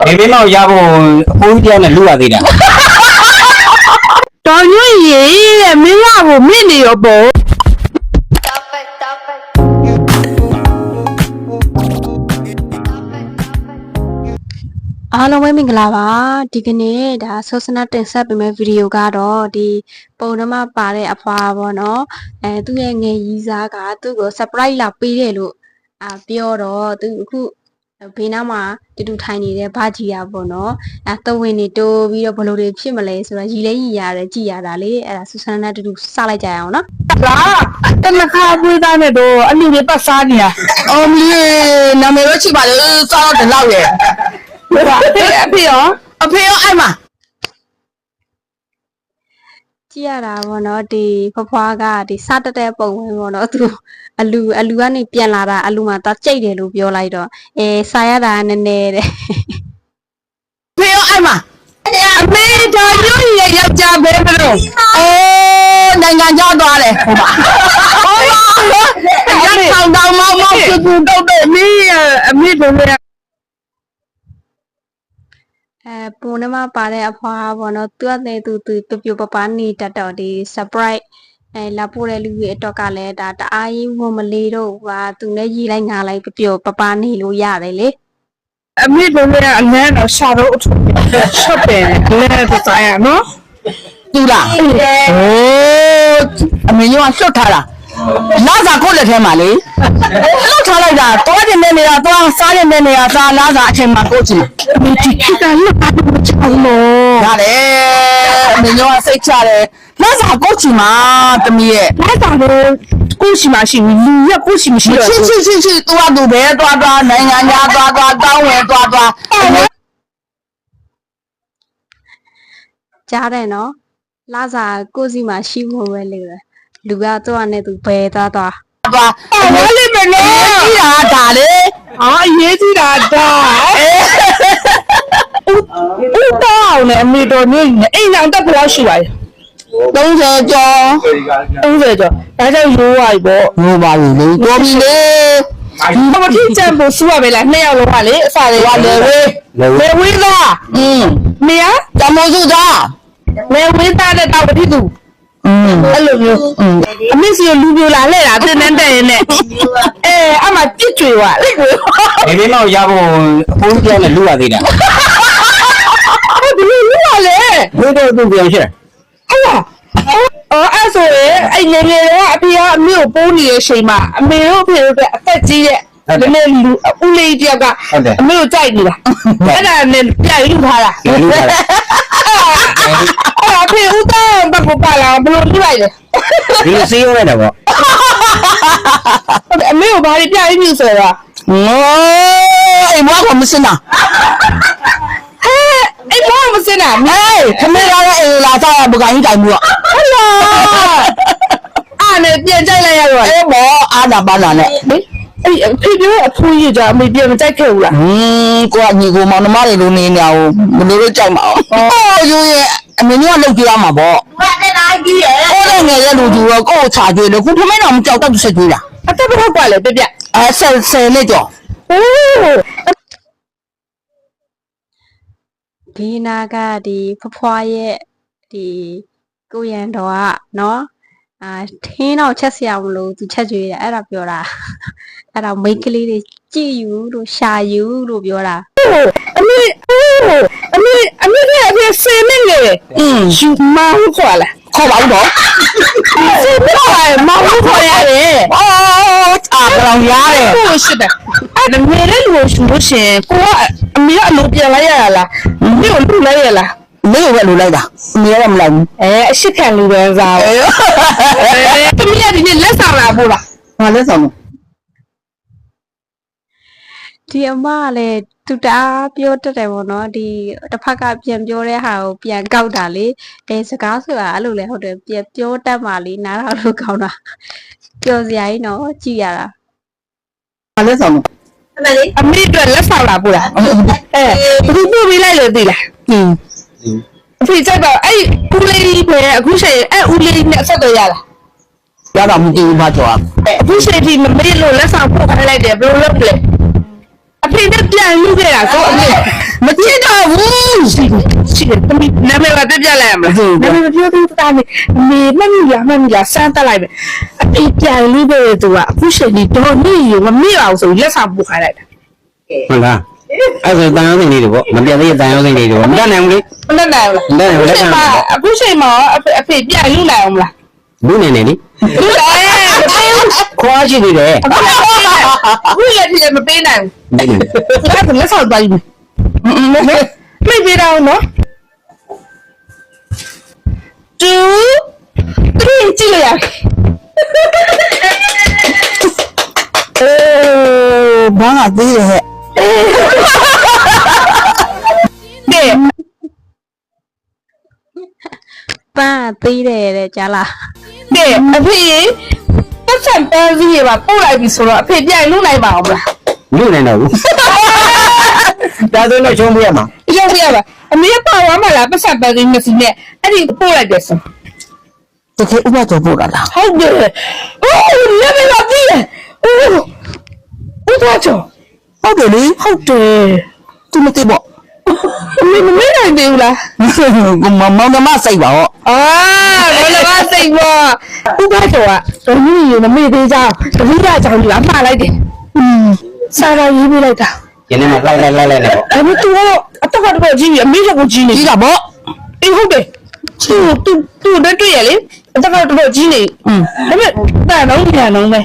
ဘေးမောင်ရဖို့အဖိုးကြီးတယောက်နဲ့လူရသေးတာတော်ညွန့်ရေတဲ့မင်းကကိုမင့်နေရောပေါ့အားလုံးပဲမင်္ဂလာပါဒီကနေ့ဒါဆောစနာတင်ဆက်ပေးမယ့်ဗီဒီယိုကတော့ဒီပုံနှမပါတဲ့အဖွာပေါ့နော်သူ့ရဲ့ငယ်ရီးစားကသူ့ကို surprise လာပေးတယ်လို့ပြောတော့သူအခုဘေးနားမှာတူထိုင်နေတဲ့ဘာကြီးရပေါ့နော်သဝင်နေတိုးပြီးတော့ဘလို့တွေဖြစ်မလဲဆိုတော့ရီလဲရီရတယ်ကြည်ရတာလေအဲ့ဒါဆူဆန်နာတူစလိုက်ကြရအောင်နော်လာတနခါပွေးသားနဲ့တော့အလူတွေပတ်စားနေတာအော်မလေးနာမည်တော့ချိပါလေစားတော့တလောက်ရဲ့အဖေရောအဲ့မှာကြည့်ရတာပေါ့နော်ဒီဖွားကဒီစတက်တဲ့ပုံဝင်ပေါ့နော်သူအလူကနေပြန်လာတာအလူမှာသွားကြိတ်တယ်လို့ပြောလိုက်တော့စားရတာနည်းနည်းတဲ့ဖေရောအဲ့မှာအမေတော်ညွန့်ရဲ့ယောက်ျားပဲမလို့နိုင်ငံကြောက်သွားတယ်ဟုတ်ပါရက်ဆောင်တောင်မောက်တူတုတ်အမေတို့လည်းပုံနှမပါတဲ့အဖွားပေါ့နော်သူကလည်းသူပြပပနေတတ်တော့ဒီ surprise လာပို့တဲ့လူတွေအတော့ကလည်းဒါတအားကြီးဝမလေးတော့ဟာသူနဲ့ရီလိုက်ငါလိုက်ပြပနေလို့ရတယ်လေအမေတို့လည်းအငန်းတော့ရှာတော့အထုပ်ရှော့တယ်လည်းတဆိုင်ရနော်တူလားဟိုအမေညောရှော့ထားတာလာစာကိုလက်ထဲမှာလေလှုပ်ထားလိုက်တာတွားတင်တဲ့နေရာတွားစားတဲ့နေရာစားလာစာအချိန်မှာကိုချင်အမေဒီခိကလှုပ်တာမချောင်းလို့ဒါလေအမေညောစိတ်ချတယ်လာစာကိုချင်မှာတမီးရဲ့လာစာကိုရှိမှရှိလူရက်ကိုရှိမရှိတော့ရှိတွားသူပဲတွားနိုင်ငံသားတွားတောင်းဝင်တွားကြားတယ်နော်လာစာကိုစီမှာရှိဖို့ပဲလေလူကတော့နဲ့သူဘယ်သွားမလေးမလို့ကြီးတာဒါလေရေးကြီးတာဒါဦးတောင်းနဲ့အမေတော်နေအိမ်အောင်တက်ဘယ်လောက်ရှိပါလဲ30ကျော်ဒါကြောင့်ရိုးပါပြီပေါ့ရိုးပါပြီလေတော်ပြီလေဘာမဖြစ်ချင်ဖို့စူရပဲလား2ယောက်လုံးကလေအစားတွေကလေဝေးသားမေရတမိုးစုသားလေဝေးသားတဲ့တောက်တိသူအဲ့လိုမျိုးအမေစီလူပြိုလာလှဲ့တာတင်းတဲ့ရင်နဲ့အမှပြစ်ကြွေပါလေဘေးမောင်ရဖို့အဖိုးကြီးတယောက်နဲ့လူရသေးတာဒီလိုလူရလေဘယ်တော့သူပြောရှင်းအဲ့ဆိုရင်အဲ့ငယ်ကအဖေကအမေကိုပိုးနေတဲ့အချိန်မှာအမေတို့အဖေတို့ကအသက်ကြီးတဲ့ဒီနေ့လူဦးလေးတယောက်ကအမေကိုကြိုက်နေတာအဲ့ဒါနဲ့ပြိုင်လူထားတာအဖေဦးတောင်းဘက်ကိုပါလာဘလို့ပြလိုက်တယ်ဒီစီးရနေတာပေါ့အမေကိုဘာတွေပြရင်းနေဆိုတော့အိမ်မကမစင်တာအိမ်မစင်တာမေခမေရရဲ့အိမ်လာစားရပကိုင်းတိုင်မှုဟုတ်လားနဲ့ပြန်ကြိုက်လိုက်ရတော့ဘောအားနာပါလာနဲ့အဲ့ဖေပြောအဖိုးကြီးကြောင့်အမေပြန်မကြိုက်ခဲ့ဘူးလားကိုကညီကိုမောင်နှမတွေလိုနေနေအောင်ဘယ်လိုလုပ်ကြိုက်မအောင်ရိုးရဲ့အမေကလှုပ်ကြရမှာပေါ့ဟုတ်တယ်လားကြီးရဲ့ဟိုလည်းငယ်ရဲ့လူကြီးရောကိုယ်ချာကျွေးလို့ခုထမင်းတော်မကြောက်တော့ဆက်ကျွေးတာအတက်ဘယ်ဟုတ်กว่าလဲပြဆယ်နဲ့ကြောဒီနာကဒီဖွားရဲ့ဒီကိုရန်တော်ကနော်ထင်းတော့ချက်စရာမလို့သူချက်ကျွေးတယ်အဲ့ဒါပြောတာအဲ့ဒါမိတ်ကလေးတွေကြည်ယူလို့ရှာယူလို့ပြောတာအမေကဆယ်နဲ့လေယူမဟုတ်ခေါ်လားခေါ်ပါဦးတော့ဆယ်နဲ့မဟုတ်ခေါ်ရတယ်ကောင်ရတယ်ဟုတ်ရှိတယ်အဲ့ဒါမေလည်းလို့ရှိလို့ရှင်ကိုကအမေကအလိုပြန်လိုက်ရလားမေကိုလူလိုက်ရလားမေကိုပဲလူလိုက်တာအမေကမလိုက်ဘူးအရှိခံလူပဲစားတမီးကဒီနေ့လက်ဆောင်လာပို့လားဟာလက်ဆောင်ဒီအမကလည်းသူတအားပြောတတ်တယ်ပေါ့နော်ဒီတစ်ဖက်ကပြန်ပြောတဲ့ဟာကိုပြန်ကောက်တာလေစကားဆိုတာအဲ့လိုလဲဟုတ်တယ်ပြန်ပြောတတ်မှလေနားထောင်လို့ကောင်းတာပြောစရာကြီးနော်ကြည့်ရတာဟာလက်ဆောင်အမေအတွက်လက်ဆောင်လာပို့လားဘယ်သူပို့ပေးလိုက်လို့သိလားအဖေကြိုက်ပါအဲ့ဦးလေးပဲအခုချိန်အဲ့ဦးလေးနဲ့ဆက်တော့ရလားရတော့မကြည့်ဘူးဘာကြောအခုချိန်ဒီမမေ့လို့လက်ဆောင်ပို့ခိုင်းလိုက်တယ်ဘယ်လိုလုပ်လဲအဖေနဲ့ပြန်လူခဲ့တာဆိုအမေမကြည့် ရှိတယ်သမီးနာမည်ပါပြလိုက်ရမလားနာမည်ပြောပြီးတာမေမမီလာစမ်းတက်လိုက်ပဲအဖေပြန်လေးပဲသူကအခုချိန်ဒီတော့နေရမမေ့အောင်ဆိုလက်ဆောင်ပို့ခိုင်းလိုက်တာ ဟုတ်လားအဲ့ဆိုတန်ရုံးစိန်လေးတွေပေါ့မပြတ်သေးတဲ့တန်ရုံးစိန်လေးတွေပေါ့မတတ်နိုင်ဘူးလေ မလက်နိုင်ဘူးလားအခုချိန်မှာအဖေပြန်လူနိုင်အောင်မလား လူနေနေလေ လူနိုင် ခွာရှိသေးတယ် အခုလက်ထိလည်းမပေးနိုင်ဘူးအဲ့ဒါလက်ဆောင်ပါယူမေ့ပြတော့နော်2 3ကြည့်လိုက်ရဘာငါသေးတယ်ဟဲ့ တဲ့ ပန်းသေးတယ်တဲ့ကြားလား တဲ့အဖေပတ်စံပန်းစည်းရပါပို့လိုက်ပြီဆိုတော့အဖေပြန်လူနိုင်ပါအောင်မလား လူနေတော့ဘူးဒါဆိုတော့ချုံးပြရမှာ ရောက်ပြရပါအမေပါဝါမလားပတ်စံပန်းစည်းမစီနဲ့အဲ့ဒီပို့လိုက်တယ်ဆို တကယ်ဥပဒေပို့တာလား ဟုတ်တယ်အိုးလည်းမလာပြီအိုးဦးတော်ချော ဟုတ်တယ်လေ ဟုတ်တယ် သူမသိပေါ့ မနိုင်သေးဘူးလား မောင်နှမစိတ်ပါဟော အာဘယ်လိုပါစိတ်ပါဦးတော်ချောကတော့ညီညီမမေ့သေးကြတတိယကြောင့်လာမှားလိုက်တယ်စာရရေးပေးလိုက်တာ ကျင်းနေမှာလိုက်နေပေါ့ အဲ့မတူတော့အတကတော့ကြီးအမေကကိုကြီးနေ ကြီးတာပေါ့ အေးဟုတ်တယ်သူနဲ့တွေ့ရလေအတကတော့ကြီးနေဒါပေမဲ့တာတော့ပြန်တော့မယ်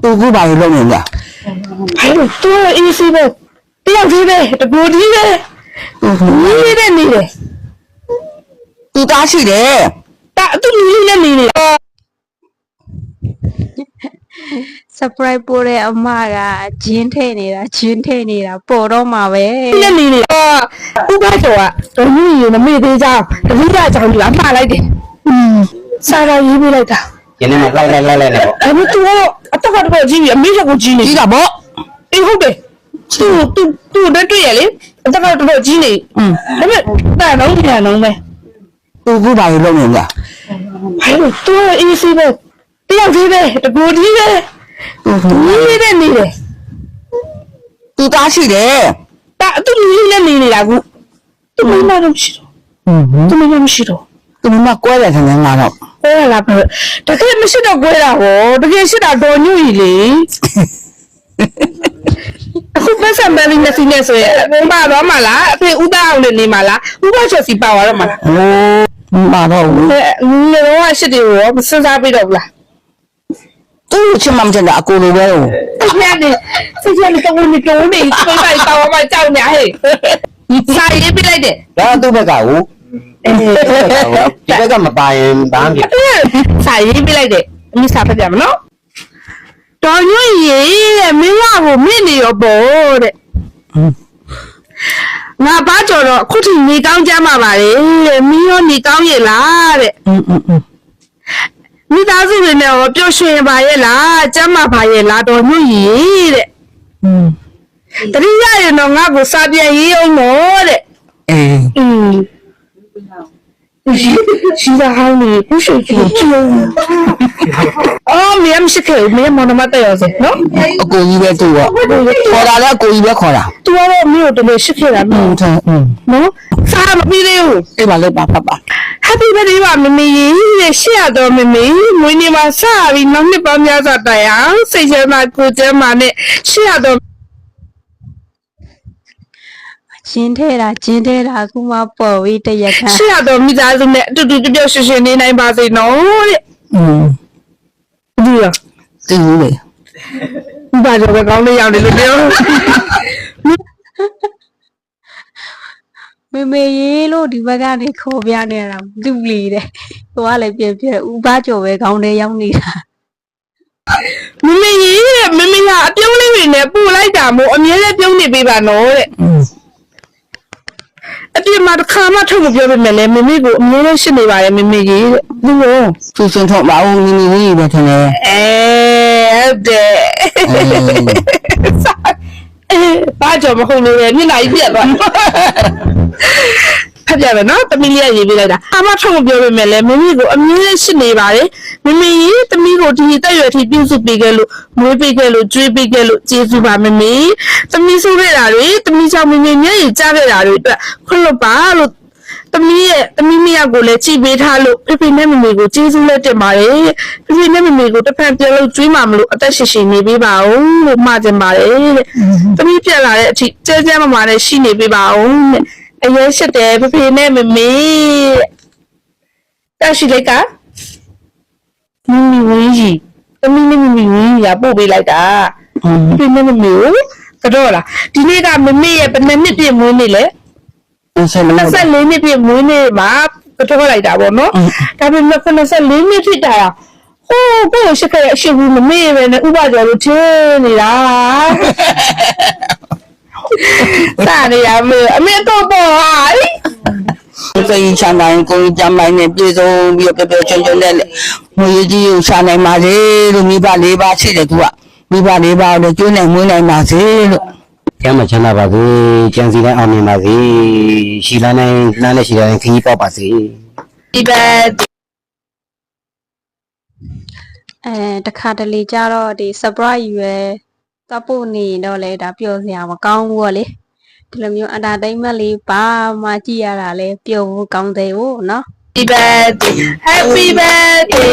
သူကဘာလို့လုပ်နေလဲ ဘာလို့သူအေးစီပဲတယောက်ကြီးပဲတကူကြီးပဲနေတဲ့နေတယ် သူသားရှိတယ် တာသူနေနေနေ surprise ပို့တဲ့အမကဂျင်းထဲနေတာပေါ်တော့မှာပဲ နေနေနေဥပဒေကတော့ညီညီမမေ့သေးကြတတိယကြောင့်လာမှားလိုက်တယ်စာရရေးပေးလိုက်တာ ကျင်းနေမှာလိုက်နေပေါ့ အဲ့မတူတော့အတကတော့ကြီးအမေကကိုကြီးနေ ကြီးတာပေါ့ အေးဟုတ်တယ်သူနဲ့တွေ့ရလေအတကတော့ကြီးနေဒါပေမဲ့တာတော့ပြန်တော့မယ် သူကဘာလို့လုပ်နေလဲ ဘာလို့သူအေးစီပဲတယောက်ကြီးပဲတကူကြီးပဲနေတဲ့နေတယ် သူသားရှိတယ် တာသူနေနေတာကူသူမမတော့ရှိတော့သူမမမရှိတော့ သူမကွဲတယ်ခင်ဗျာငါတော့ ဟဲ့လားပဲတကယ်မရှိတော့ကွဲတာဟောတကယ်ရှိတာတော်ညွကြီးလေအခုပတ်စံပန်းလေးနဲ့စီနဲ့ဆိုရင်မတော့မလားအဖေဥဒအောင်နေမှာလားဥပချောစီပါသွားတော့မလား ဟိုမာတော့ဘူး ငယ်တော့ရှစ်တွေရောမစစားပြီးတော့ဘူးလား သူ့ချင်မှမချင်တာအကိုလိုပဲဟို အဲ့ဒါစိတ်ရတော့ဝင်တော့နေစိတ်လိုက်တော့မှကြောက်နေဟဲ့စာရေးပြလိုက်တယ် ဒါသူ့ဘက်ကဟိုဒီဘက်ကမပါရင်ဘာမှမဖြစ် စာရေးပြလိုက်တယ်အမိစာဖတ်ပြမနော်တော်ညွန့်ရေးတဲ့မင်းကကိုမင်းနေရောပေါ့တဲ့ငါဘာကြော်တော့အခုထိနေကောင်းကြမှာပါလေတဲ့မင်းရောနေကောင်းရဲ့လားတဲ့မိသားစုတွေနဲ့ရောပျော်ရွှင်ပါရဲ့လားကျမ်းမာပါရဲ့လားတော်ညွန့်ရေးတဲ့တတိယရင်တော့ငါ့ကိုစာပြန်ရေးအောင်တော့တဲ့ အေး ရှိတာဟောင်းနေဘုရှိချူချူအော်မင်းမရှိခဲ့မင်းမနမတဲ့ရစေနော် အကိုကြီးပဲသူ့ခေါ်တာလည်းအကိုကြီးပဲခေါ်တာ သူကတော့မင်းတို့တည်းရှိခဲ့တာမ ဟု င်း တ်တယ်နော်စားမပြီးသေးဘူး အေးပါလို့ပါဖတ်ပါ Happy birthday ပါမမေရဲ့ရှေ့ရတော့မမေမွေးနေ့မှာစပြီးနောက်နှစ်ပေါင်းများစွာတိုင်အောင်စိတ်ချမ်းသာကိုယ်ကျန်းမာနဲ့ရှေ့ရတော့ ဂျင်းထဲတာအခုမှပေါ်ပြီးတရက်ခါ ရှေ့ရတော့မိသားစုနဲ့အတူတူပျော်ရွှင်ရွှင်နေနိုင်ပါစေနော်တဲ့ဒီရ သိဘူးလေ ဘာကြောင့်ကောင်းလေးရောက်နေလို့ပြော မေရေးလို့ဒီဘက်ကနေခေါ်ပြနေတာသူ့လီတဲ့ဟိုကလည်းပြပြဥပကျော်ပဲခေါင်းထဲရောက်နေတာ မမေကြီးတဲ့မမေကအပြုံးလေးတွေနဲ့ပူလိုက်တာမို့အမြဲတမ်းပြုံးနေပေးပါနော်တဲ့အပြစ်မှာတစ်ခါမှထုတ်မပြောပြမယ်လေမမေကိုအမြဲတမ်းရှင်းနေပါတယ်မမေကြီးတဲ့ဒီလို သူစင်ထုတ်ပါဦးနီနီလေးပဲထင်တယ် ဟုတ်တယ်ဘာကြောင့်မဟုတ်လို့လဲမျက်နှာကြီးပြတ်သွားဖတ်ပြမယ်နော်သမီးလေးရေးပေးလိုက်တာအမထုတ်မပြောပြမယ်လေမမေကိုအမြဲရှင်းနေပါတယ်မမေကြီးသမီးကိုဒီတက်ရွယ်ထိပြုစုပေးခဲ့လို့မွေးပေးခဲ့လို့ကျွေးပေးခဲ့လို့ကျေးဇူးပါမမေသမီးဆိုးခဲ့တာတွေသမီးကြောင့်မမေမျက်ရည်ကျခဲ့တာတွေအတွက်ခွင့်လွတ်ပါလို့ သမီးမယားကိုလည်းကြည်ပေးထားလို့ဖေဖေနဲ့မမေကိုကျေးဇူးလက်တင်ပါတယ်ဖေဖေနဲ့မမေကိုတစ်ဖက်ပြန်လို့ကျွေးမှာမလို့အသက်ရှင်ရှင်နေပေးပါဦးလို့မှာချင်ပါတယ်တဲ့သမီးပြန်လာတဲ့အထိကျဲကျဲမမာနဲ့ရှိနေပေးပါဦးတဲ့အရေးရှိတယ်ဖေဖေနဲ့မမေတက်ရှိလိုက်ကမမီဝင်းကြီးသမီးနဲ့မမီဝင်းကြီးကပို့ပေးလိုက်တာဖေဖေနဲ့မမေကိုကတော့လားဒီနေ့ကမမေရဲ့ဘယ်နှစ်ပြည့်မွေးနေ့လဲ24နှစ်ပြည့်မွေးနေ့မှာကတော့လိုက်တာပေါ့နော်ဒါပေမဲ့24နှစ်ဖြစ်တာဟိုးဘယ်ရှိခဲ့အရှိဘူးမမေ့ပဲနဲ့ဥပဒေလို့ထင်းနေတာစာနေရမေအမေတော့ပေါ့ဟာစိတ်ချမ်းသာရင်ကိုယ်ကြမ်းပိုင်းနဲ့ပြေဆုံးပြီးတော့ပျော်ပျော်ရွှင်ရွှင်နဲ့ငွေကြီးကိုရှာနိုင်ပါစေလို့မိဘ၄ပါးရှိတယ်သူကမိဘ၄ပါးကိုကျွေးနိုင်မွေးနိုင်ပါစေလို့ ကျမ်းမချမ်းသာပါစေကြံစီတိုင်းအောင်မြင်ပါစေရှိလန်းတိုင်းလမ်းနဲ့ရှိတိုင်းခရီးပေါက်ပါစေ ဒီပဲ တခါတလေကြတော့ဒီ surprise ရွယ်သွားပို့နေတော့လေဒါပျော်စရာမကောင်းဘူးပေါ့လေဒီလိုမျိုး entertainment လေးပါမှကြည့်ရတာလေပျော်ဖို့ကောင်းတယ်ဟုတ်နော် Happy birthday Happy birthday